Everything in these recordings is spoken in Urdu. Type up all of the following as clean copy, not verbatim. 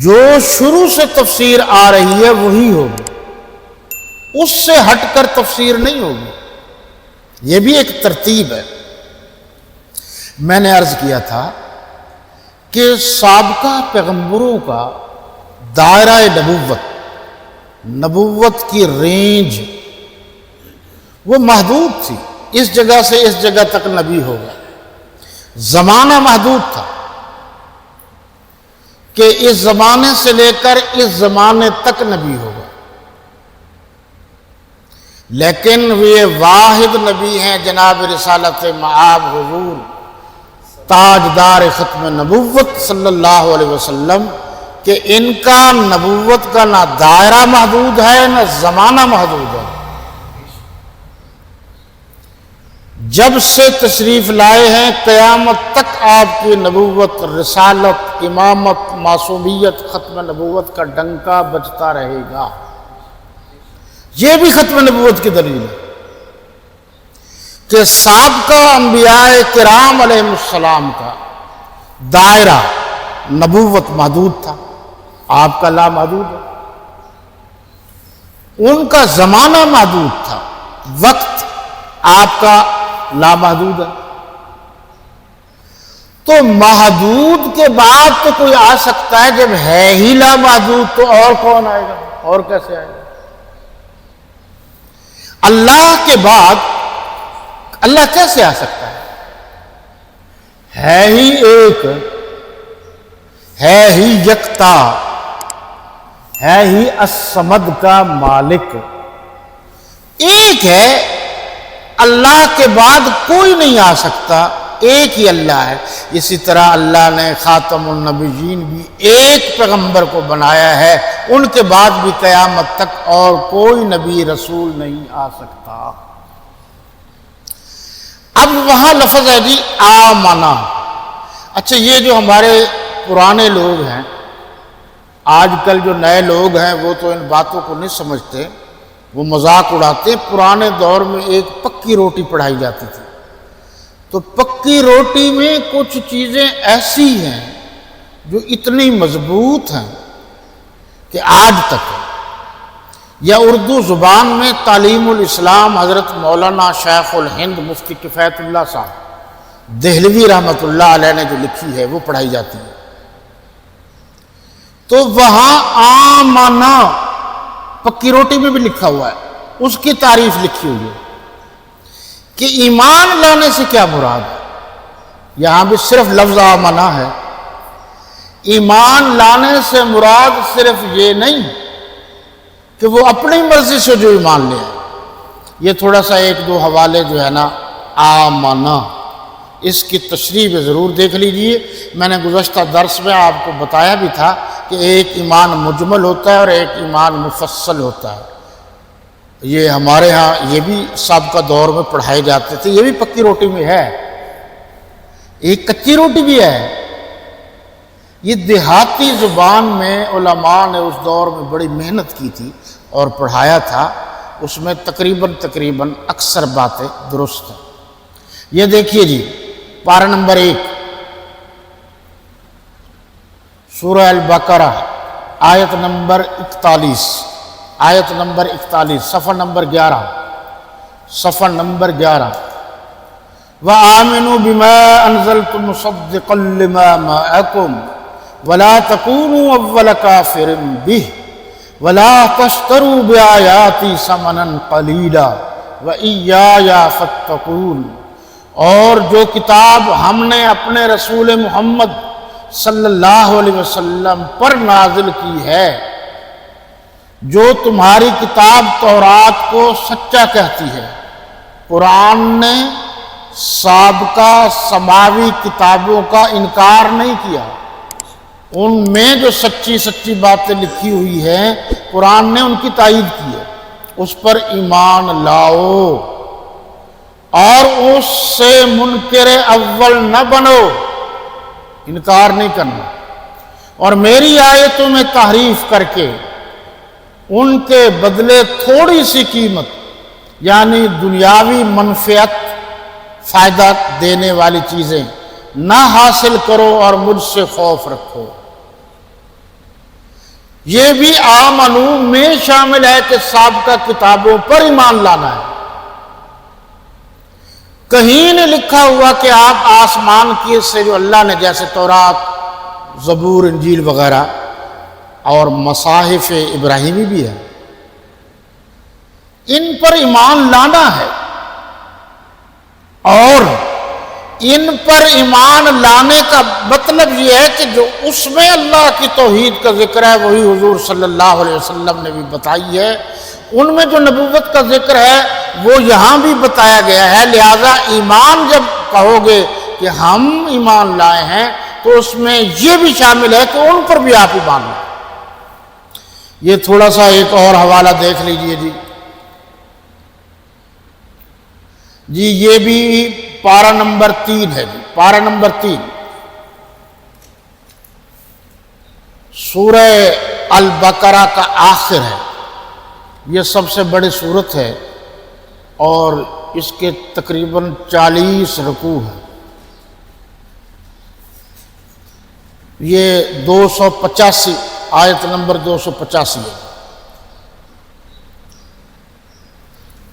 جو شروع سے تفسیر آ رہی ہے وہی ہوگی، اس سے ہٹ کر تفسیر نہیں ہوگی۔ یہ بھی ایک ترتیب ہے۔ میں نے عرض کیا تھا کہ سابقہ پیغمبروں کا دائرہ نبوت کی رینج وہ محدود تھی، اس جگہ سے اس جگہ تک نبی ہوگا۔ زمانہ محدود تھا کہ اس زمانے سے لے کر اس زمانے تک نبی ہوگا، لیکن یہ واحد نبی ہیں جناب رسالت مآب حضور تاجدار ختم نبوت صلی اللہ علیہ وسلم، کہ ان کا نبوت کا نہ دائرہ محدود ہے نہ زمانہ محدود ہے۔ جب سے تشریف لائے ہیں قیامت تک آپ کی نبوت، رسالت، امامت، معصومیت، ختم نبوت کا ڈنکا بجتا رہے گا۔ یہ بھی ختم نبوت کی دلیل ہے کہ سابقہ انبیاء کرام علیہ السلام کا دائرہ نبوت محدود تھا، آپ کا لامحدود ہے۔ ان کا زمانہ محدود تھا، وقت آپ کا لامحدود ہے۔ تو محدود کے بعد تو کوئی آ سکتا ہے، جب ہے ہی لامحدود تو اور کون آئے گا؟ اور کیسے آئے گا؟ اللہ کے بعد اللہ کیسے آ سکتا ہے ہی ایک، ہے ہی یکتا، ہے ہی الصمد کا مالک، ایک ہے۔ اللہ کے بعد کوئی نہیں آ سکتا، ایک ہی اللہ ہے۔ اسی طرح اللہ نے خاتم النبیین بھی ایک پیغمبر کو بنایا ہے، ان کے بعد بھی قیامت تک اور کوئی نبی رسول نہیں آ سکتا۔ اب وہاں لفظ ہے جی آمنا۔ اچھا، یہ جو ہمارے پرانے لوگ ہیں، آج کل جو نئے لوگ ہیں وہ تو ان باتوں کو نہیں سمجھتے، وہ مذاق اڑاتے۔ پرانے دور میں ایک پکی روٹی پڑھائی جاتی تھی، تو پکی روٹی میں کچھ چیزیں ایسی ہیں جو اتنی مضبوط ہیں کہ آج تک، یا اردو زبان میں تعلیم الاسلام حضرت مولانا شیخ الہند مفتی کفایت اللہ صاحب دہلوی رحمۃ اللہ علیہ نے جو لکھی ہے وہ پڑھائی جاتی ہے۔ تو وہاں آمنا پکی روٹی میں بھی لکھا ہوا ہے، اس کی تعریف لکھی ہوئی ہے کہ ایمان لانے سے کیا مراد ہے۔ یہاں بھی صرف لفظ آمنا ہے۔ ایمان لانے سے مراد صرف یہ نہیں کہ وہ اپنی مرضی سے جو ایمان لے آئے۔ یہ تھوڑا سا ایک دو حوالے جو ہے نا آمنا، اس کی تشریح ضرور دیکھ لیجئے۔ میں نے گزشتہ درس میں آپ کو بتایا بھی تھا کہ ایک ایمان مجمل ہوتا ہے اور ایک ایمان مفصل ہوتا ہے۔ یہ ہمارے ہاں یہ بھی سابقہ دور میں پڑھائے جاتے تھے، یہ بھی پکی روٹی میں ہے، ایک کچی روٹی بھی ہے۔ یہ دیہاتی زبان میں علماء نے اس دور میں بڑی محنت کی تھی اور پڑھایا تھا، اس میں تقریباً اکثر باتیں درست ہیں۔ یہ دیکھیے جی، پارہ نمبر 1 سورہ البقرہ آیت نمبر 41، آیت نمبر 41، صفحہ نمبر 11، صفحہ نمبر 11۔ وَآمِنُوا بِمَا أَنزَلْتُ مُصَدِّقًا لِمَا مَعَكُمْ وَلَا تَكُونُوا أَوَّلَ كَافِرٍ بِهِ وَلَا تَشْتَرُوا بِآيَاتِي ثَمَنًا قَلِيلًا وَإِيَّايَ فَاتَّقُونِ۔ اور جو کتاب ہم نے اپنے رسول محمد صلی اللہ علیہ وسلم پر نازل کی ہے، جو تمہاری کتاب تورات کو سچا کہتی ہے۔ قرآن نے سابقہ سماوی کتابوں کا انکار نہیں کیا، ان میں جو سچی باتیں لکھی ہوئی ہیں قرآن نے ان کی تائید کی ہے، اس پر ایمان لاؤ اور اس سے منکر اول نہ بنو، انکار نہیں کرنا، اور میری آیتوں میں تحریف کر کے ان کے بدلے تھوڑی سی قیمت یعنی دنیاوی منفعت فائدہ دینے والی چیزیں نہ حاصل کرو اور مجھ سے خوف رکھو۔ یہ بھی آمنو میں شامل ہے کہ سابقہ کتابوں پر ایمان لانا ہے۔ کہیں نے لکھا ہوا کہ آپ آسمان کی سے جو اللہ نے جیسے تورات، زبور، انجیل وغیرہ اور مصاحف ابراہیمی بھی ہے، ان پر ایمان لانا ہے، اور ان پر ایمان لانے کا مطلب یہ ہے کہ جو اس میں اللہ کی توحید کا ذکر ہے وہی حضور صلی اللہ علیہ وسلم نے بھی بتائی ہے، ان میں جو نبوت کا ذکر ہے وہ یہاں بھی بتایا گیا ہے۔ لہذا ایمان جب کہو گے کہ ہم ایمان لائے ہیں تو اس میں یہ بھی شامل ہے کہ ان پر بھی آپ ایمان لائیں۔ یہ تھوڑا سا ایک اور حوالہ دیکھ لیجئے جی، یہ بھی پارہ نمبر 3 ہے جی، پارہ نمبر 3 سورہ البقرہ کا آخر ہے۔ یہ سب سے بڑی سورت ہے اور اس کے تقریباً 40 رکوع ہیں۔ یہ 285 آیت نمبر 285 ہے۔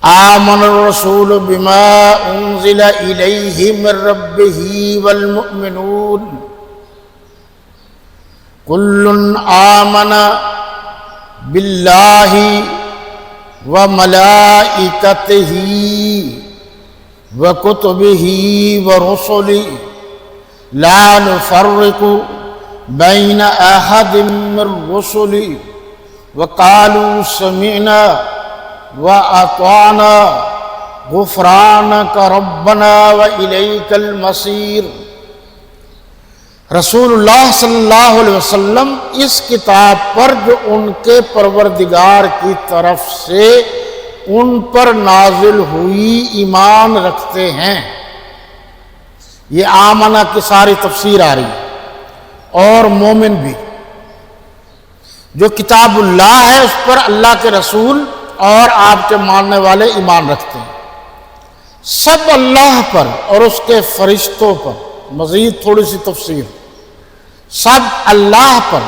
آمن الرسول بما انزل الیہ من ربہ والمؤمنون کل آمن باللہ وملائکتہ وکتبہ ورسلہ لا نفرق بین احد من رسلہ وقالوا سمعنا وَأَطَعْنَا غُفْرَانَكَ رَبَّنَا وَإِلَيْكَ الْمَصِيرُ۔ رسول اللہ صلی اللہ علیہ وسلم اس کتاب پر جو ان کے پروردگار کی طرف سے ان پر نازل ہوئی ایمان رکھتے ہیں۔ یہ آمنہ کی ساری تفسیر آ رہی ہے، اور مومن بھی جو کتاب اللہ ہے اس پر اللہ کے رسول اور آپ کے ماننے والے ایمان رکھتے ہیں۔ سب اللہ پر اور اس کے فرشتوں پر، مزید تھوڑی سی تفسیر، سب اللہ پر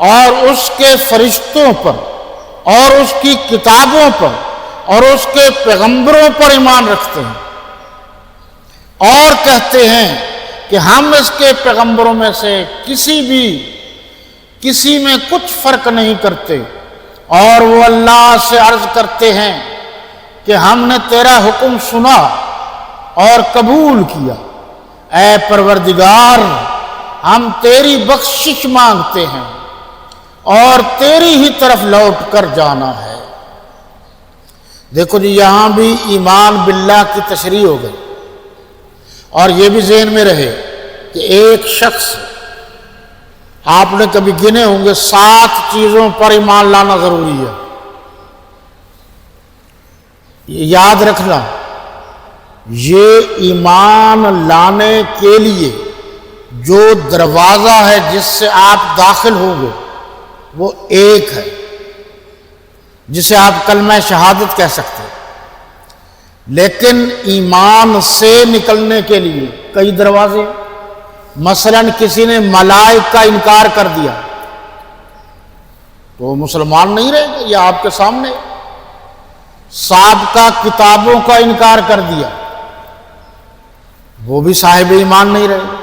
اور اس کے فرشتوں پر اور اس کی کتابوں پر اور اس کے پیغمبروں پر ایمان رکھتے ہیں، اور کہتے ہیں کہ ہم اس کے پیغمبروں میں سے کسی میں کچھ فرق نہیں کرتے، اور وہ اللہ سے عرض کرتے ہیں کہ ہم نے تیرا حکم سنا اور قبول کیا، اے پروردگار ہم تیری بخشش مانگتے ہیں اور تیری ہی طرف لوٹ کر جانا ہے۔ دیکھو جی، یہاں بھی ایمان باللہ کی تشریح ہو گئی، اور یہ بھی ذہن میں رہے کہ ایک شخص، آپ نے کبھی گنے ہوں گے 7 چیزوں پر ایمان لانا ضروری ہے، یہ یاد رکھنا۔ یہ ایمان لانے کے لیے جو دروازہ ہے جس سے آپ داخل ہوں گے وہ ایک ہے، جسے آپ کلمہ شہادت کہہ سکتے ہیں، لیکن ایمان سے نکلنے کے لیے کئی دروازے۔ مثلا کسی نے ملائکہ کا انکار کر دیا تو وہ مسلمان نہیں رہے گا، یہ آپ کے سامنے۔ سابقہ کتابوں کا انکار کر دیا وہ بھی صاحب ایمان نہیں رہے گا۔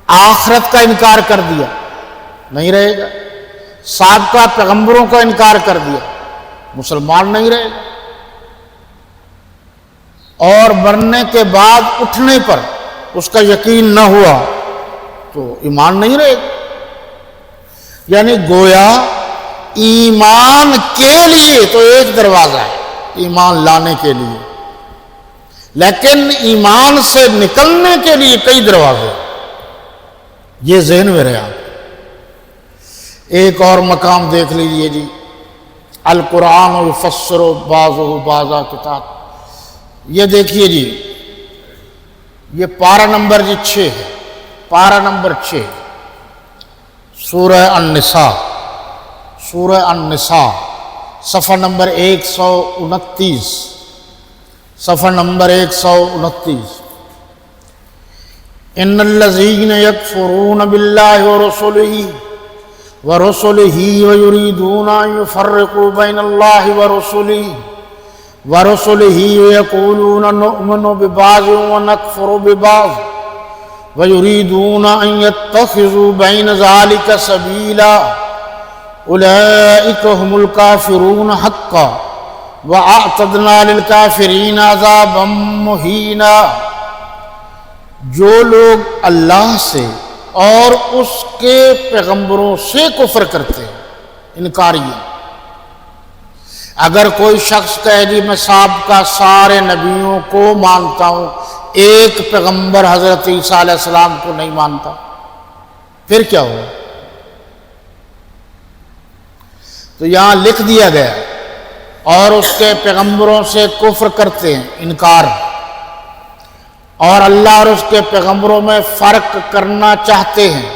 آخرت کا انکار کر دیا نہیں رہے گا۔ سابقہ پیغمبروں کا انکار کر دیا مسلمان نہیں رہے گا۔ اور مرنے کے بعد اٹھنے پر اس کا یقین نہ ہوا تو ایمان نہیں رہے گا۔ یعنی گویا ایمان کے لیے تو ایک دروازہ ہے ایمان لانے کے لیے، لیکن ایمان سے نکلنے کے لیے کئی دروازے، یہ ذہن میں رہے آپ۔ ایک اور مقام دیکھ لیجئے جی، القرآن یفسر بعضہ بعضا کتاب، یہ دیکھیے جی، یہ پارہ نمبر 6 ہے، پارہ نمبر 6 سورہ النساء، سورہ النساء صفحہ نمبر 129، صفحہ نمبر 129۔ ان الذین یکفرون باللہ ورسلہ ورسلہ ویریدون ان یفرقوا بین اللہ ورسلہ یقولون نؤمن ببعض ونکفر ببعض ویریدون ان یتخذوا بین ذلک سبیلا اولئک هم الکافرون حقا وَأَعْتَدْنَا لِلْكَافِرِينَ عَذَابًا مُهِينًا۔ جو لوگ اللہ سے اور اس کے پیغمبروں سے کفر کرتے ہیں، انکاری ہیں۔ اگر کوئی شخص کہے جی میں سابقہ سارے نبیوں کو مانتا ہوں، ایک پیغمبر حضرت عیسیٰ علیہ السلام کو نہیں مانتا، پھر کیا ہو؟ تو یہاں لکھ دیا گیا اور اس کے پیغمبروں سے کفر کرتے ہیں، انکار، اور اللہ اور اس کے پیغمبروں میں فرق کرنا چاہتے ہیں۔